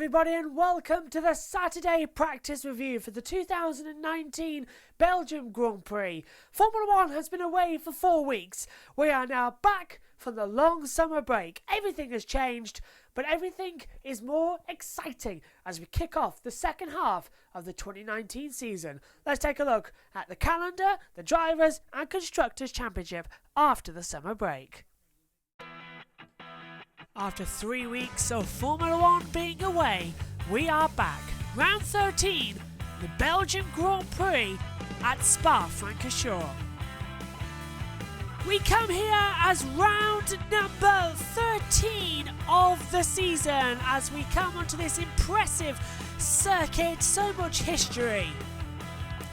everybody, and welcome to the Saturday practice review for the 2019 Belgium Grand Prix. Formula 1 has been away for 4 weeks. We are now back from the long summer break. Everything has changed, but everything is more exciting as we kick off the second half of the 2019 season. Let's take a look at the calendar, the drivers and constructors championship after the summer break. After 3 weeks of Formula 1 being away, we are back. Round 13, the Belgian Grand Prix at Spa-Francorchamps. We come here as round number 13 of the season as we come onto this impressive circuit, so much history.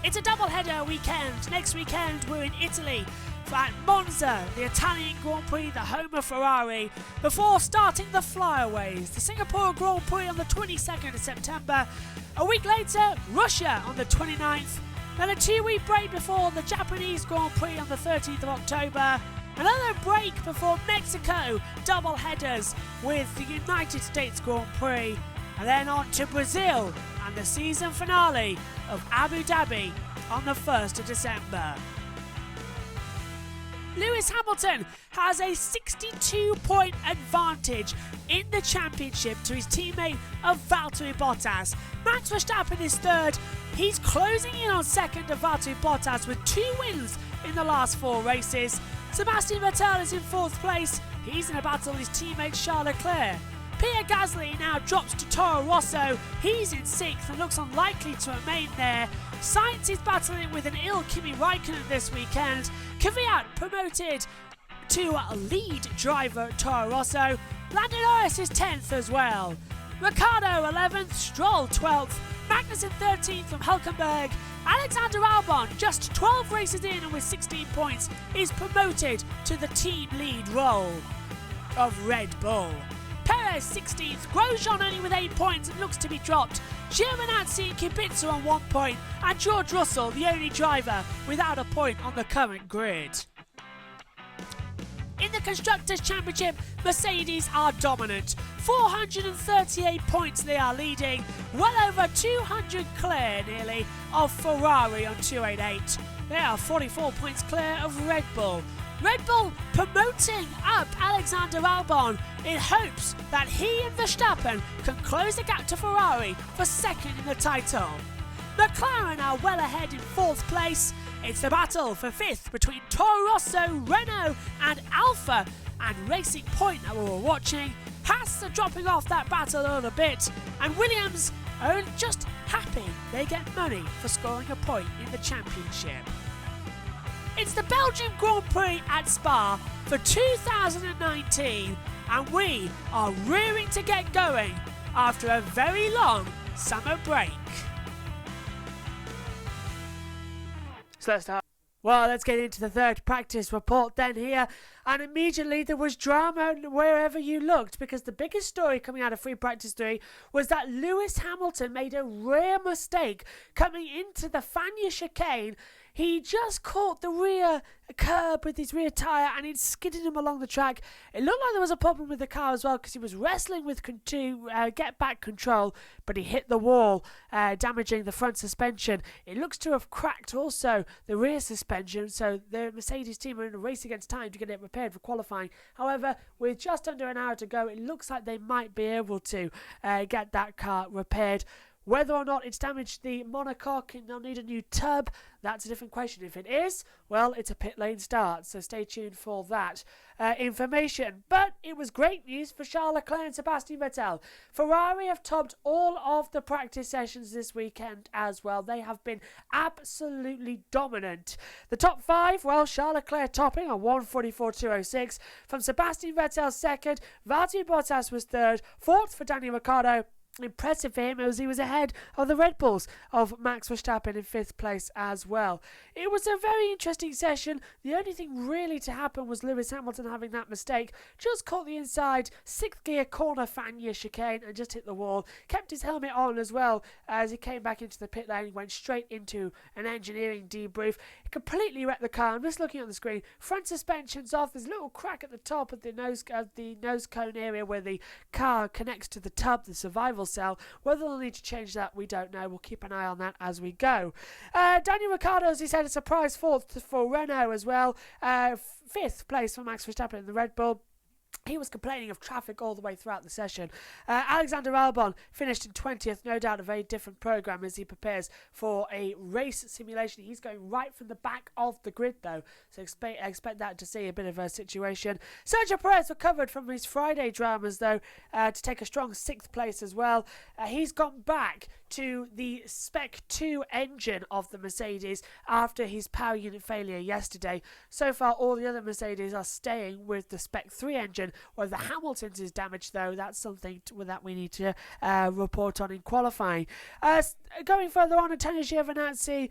It's a double-header weekend. Next weekend we're in Italy at Monza, the Italian Grand Prix, the home of Ferrari, before starting the flyaways, the Singapore Grand Prix on the 22nd of September. A week later, Russia on the 29th. Then a 2-week break before the Japanese Grand Prix on the 13th of October. Another break before Mexico, double headers with the United States Grand Prix. And then on to Brazil and the season finale of Abu Dhabi on the 1st of December. Lewis Hamilton has a 62-point advantage in the championship to his teammate of Valtteri Bottas. Max Verstappen is third. He's closing in on second of Valtteri Bottas with 2 wins in the last 4 races. Sebastian Vettel is in 4th place. He's in a battle with his teammate Charles Leclerc. Pierre Gasly now drops to Toro Rosso. He's in 6th and looks unlikely to remain there. Sainz is battling with an ill Kimi Raikkonen this weekend. Kvyat promoted to lead driver at Toro Rosso. Lando Norris is 10th as well. Ricciardo 11th, Stroll 12th, Magnussen 13th from Hülkenberg. Alexander Albon, just 12 races in and with 16 points, is promoted to the team lead role of Red Bull. Perez 16th, Grosjean only with 8 points and looks to be dropped. Giovinazzi and Kubica on 1 point, and George Russell the only driver without a point on the current grid. In the Constructors' Championship, Mercedes are dominant. 438 points they are leading, well over 200 clear nearly of Ferrari on 288. They are 44 points clear of Red Bull. Red Bull promoting up Alexander Albon in hopes that he and Verstappen can close the gap to Ferrari for second in the title. McLaren are well ahead in 4th place. It's the battle for 5th between Toro Rosso, Renault and Alfa and Racing Point that we were watching. Haas are dropping off that battle a little bit, and Williams are just happy they get money for scoring a point in the championship. It's the Belgian Grand Prix at Spa for 2019 and we are rearing to get going after a very long summer break. So let's get into the third practice report then here, and immediately there was drama wherever you looked, because the biggest story coming out of free practice 3 was that Lewis Hamilton made a rare mistake coming into the Fagnes chicane. He just caught the rear curb with his rear tyre and it skidded him along the track. It looked like there was a problem with the car as well, because he was wrestling with to get back control, but he hit the wall, damaging the front suspension. It looks to have cracked also the rear suspension, so the Mercedes team are in a race against time to get it repaired for qualifying. However, with just under an hour to go, it looks like they might be able to get that car repaired. Whether or not it's damaged the monocoque and they'll need a new tub, that's a different question. If it is, well, it's a pit lane start, so stay tuned for that information. But it was great news for Charles Leclerc and Sebastian Vettel. Ferrari have topped all of the practice sessions this weekend as well. They have been absolutely dominant. The top 5, well, Charles Leclerc topping on 1:44.206. From Sebastian Vettel second, Valtteri Bottas was third, 4th for Daniel Ricciardo. Impressive for him as he was ahead of the Red Bulls of Max Verstappen in 5th place as well. It was a very interesting session. The only thing really to happen was Lewis Hamilton having that mistake. Just caught the inside 6th gear corner Fagnes chicane and just hit the wall. Kept his helmet on as well as he came back into the pit lane. Went straight into an engineering debrief. It completely wrecked the car. I'm just looking at the screen. Front suspension's off. There's a little crack at the top of the nose cone area where the car connects to the tub, the survival sell. Whether they'll need to change that, we don't know. We'll keep an eye on that as we go. Daniel Ricciardo, as he said, a surprise fourth for Renault as well. Fifth place for Max Verstappen in the Red Bull. He was complaining of traffic all the way throughout the session. Alexander Albon finished in 20th, no doubt a very different programme as he prepares for a race simulation. He's going right from the back of the grid though, so expect that to see a bit of a situation. Sergio Perez recovered from his Friday dramas though to take a strong 6th place as well. He's gone back to the Spec 2 engine of the Mercedes after his power unit failure yesterday. So far all the other Mercedes are staying with the Spec 3 engine. Whether Hamilton's is damaged though, that's something that we need to report on in qualifying. Going further on, Antonio Giovinazzi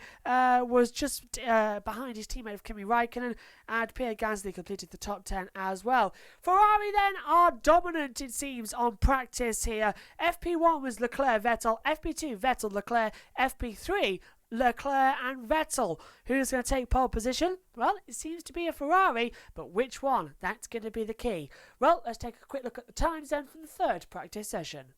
was just behind his teammate of Kimi Raikkonen, and Pierre Gasly completed the top 10 as well. Ferrari then are dominant, it seems, on practice here. FP1 was Leclerc, Vettel, FP2 Vettel, Leclerc, FP3 Leclerc and Vettel. Who's going to take pole position? Well, it seems to be a Ferrari, but which one? That's going to be the key. Well, let's take a quick look at the times then from the 3rd practice session.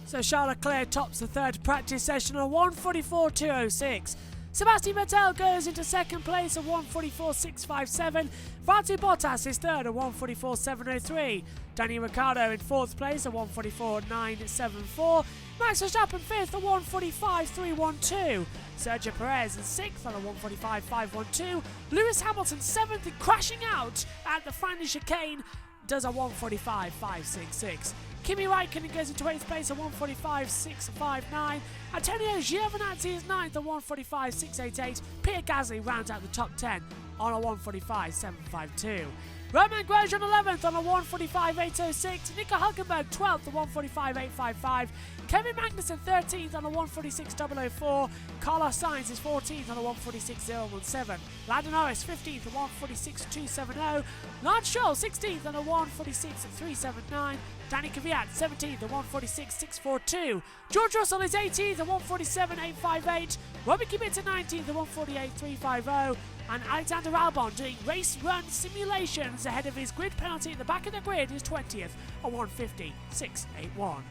So Charles Leclerc tops the 3rd practice session on 1:44.206. Sebastian Vettel goes into 2nd place at 1:44.657. Valtteri Bottas is 3rd at 1:44.703. Daniel Ricciardo in 4th place at 1:44.974. Max Verstappen 5th at 1:45.312. Sergio Perez in 6th on a 1:45.512. Lewis Hamilton 7th and crashing out at the final chicane does a 1:45.566. Kimi Raikkonen goes into 8th place at 1:45.659. Antonio Giovinazzi is 9th at 1:45.688. Pierre Gasly rounds out the top 10 on a 1:45.752. Romain Grosjean 11th on a 1:45.806. Nico Hülkenberg 12th at 1:45.855. Kevin Magnussen 13th on a 1:46.004. Carlos Sainz is 14th on a 1:46.017. Lando Norris 15th at 1:46.270. Lance Stroll 16th on a 1:46.379. Danny Kvyat 17th at 1:46.642. George Russell is 18th at 1:47.858. Robbie Kubica 19th at 1:48.350. And Alexander Albon doing race run simulations ahead of his grid penalty at the back of the grid is 20th at 1:50.681.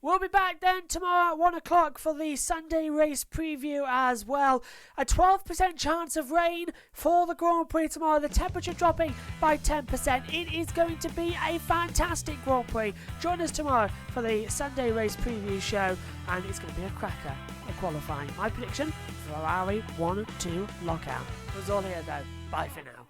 We'll be back then tomorrow at 1 o'clock for the Sunday race preview as well. A 12% chance of rain for the Grand Prix tomorrow. The temperature dropping by 10%. It is going to be a fantastic Grand Prix. Join us tomorrow for the Sunday race preview show, and it's going to be a cracker of qualifying. My prediction, Ferrari 1-2 lockout. That's all here though. Bye for now.